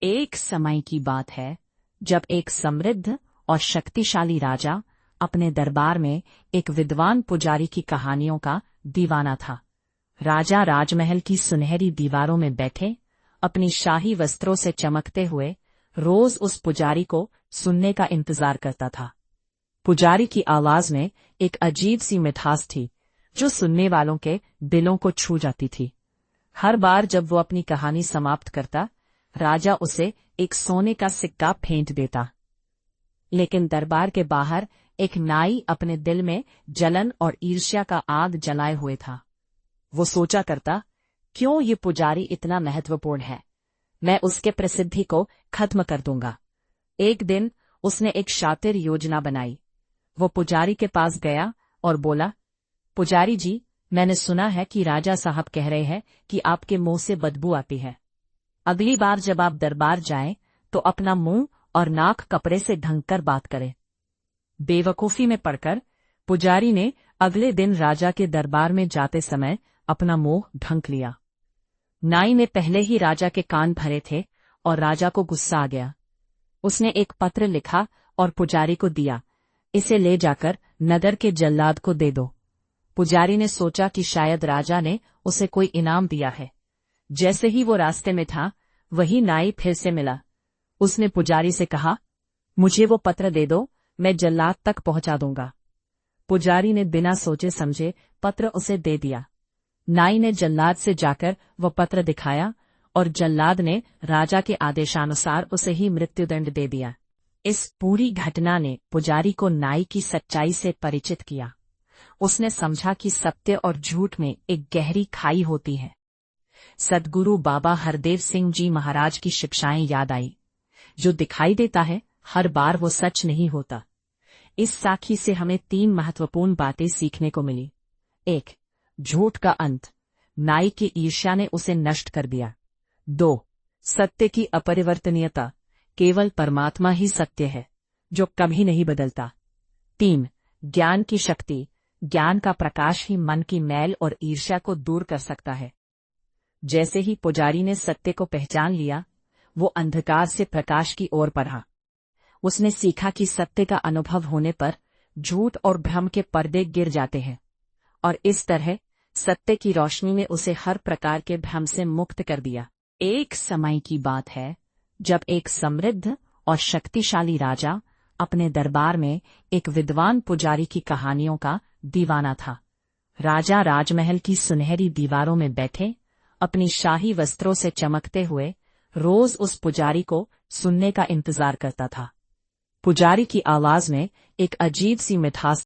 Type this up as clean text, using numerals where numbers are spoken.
एक समय की बात है जब एक समृद्ध और शक्तिशाली राजा अपने दरबार में एक विद्वान पुजारी की कहानियों का दीवाना था। राजा राजमहल की सुनहरी दीवारों में बैठे अपनी शाही वस्त्रों से चमकते हुए रोज उस पुजारी को सुनने का इंतजार करता था। पुजारी की आवाज में एक अजीब सी मिठास थी जो सुनने वालों के दिलों को छू जाती थी। हर बार जब वो अपनी कहानी समाप्त करता, राजा उसे एक सोने का सिक्का फेंट देता। लेकिन दरबार के बाहर एक नाई अपने दिल में जलन और ईर्ष्या का आग जलाए हुए था। वो सोचा करता, क्यों ये पुजारी इतना महत्वपूर्ण है, मैं उसके प्रसिद्धि को खत्म कर दूंगा। एक दिन उसने एक शातिर योजना बनाई। वो पुजारी के पास गया और बोला, पुजारी जी, मैंने सुना है कि राजा साहब कह रहे हैं कि आपके मुंह से बदबू आती है। अगली बार जब आप दरबार जाएं तो अपना मुंह और नाक कपड़े से ढंककर बात करें। बेवकूफी में पड़कर पुजारी ने अगले दिन राजा के दरबार में जाते समय अपना मुंह ढंक लिया। नाई ने पहले ही राजा के कान भरे थे और राजा को गुस्सा आ गया। उसने एक पत्र लिखा और पुजारी को दिया, इसे ले जाकर नगर के जल्लाद को दे दो। पुजारी ने सोचा कि शायद राजा ने उसे इनाम इनाम दिया है। जैसे ही वो रास्ते में था, वही नाई फिर से मिला। उसने पुजारी से कहा, मुझे वो पत्र दे दो, मैं जल्लाद तक पहुंचा दूंगा। पुजारी ने बिना सोचे समझे पत्र उसे दे दिया। नाई ने जल्लाद से जाकर वो पत्र दिखाया और जल्लाद ने राजा के आदेशानुसार उसे ही मृत्युदंड दे दिया। इस पूरी घटना ने पुजारी को नाई की सच्चाई से परिचित किया। उसने समझा कि सत्य और झूठ में एक गहरी खाई होती है। सद्गुरु बाबा हरदेव सिंह जी महाराज की शिक्षाएं याद आई, जो दिखाई देता है हर बार वो सच नहीं होता। इस साखी से हमें 3 महत्वपूर्ण बातें सीखने को मिली। 1. झूठ का अंत, नाई की ईर्ष्या ने उसे नष्ट कर दिया। 2. सत्य की अपरिवर्तनीयता, केवल परमात्मा ही सत्य है जो कभी नहीं बदलता। 3. ज्ञान की शक्ति, ज्ञान का प्रकाश ही मन की मैल और ईर्ष्या को दूर कर सकता है। जैसे ही पुजारी ने सत्य को पहचान लिया, वो अंधकार से प्रकाश की ओर बढ़ा। उसने सीखा कि सत्य का अनुभव होने पर झूठ और भ्रम के पर्दे गिर जाते हैं, और इस तरह सत्य की रोशनी ने उसे हर प्रकार के भ्रम से मुक्त कर दिया। एक समय की बात है जब एक समृद्ध और शक्तिशाली राजा अपने दरबार में एक विद्वान पुजारी की कहानियों का दीवाना था। राजा राजमहल की सुनहरी दीवारों में बैठे अपनी शाही वस्त्रों से चमकते हुए रोज उस पुजारी को सुनने का इंतजार करता था। पुजारी की आवाज में एक अजीब सी मिठास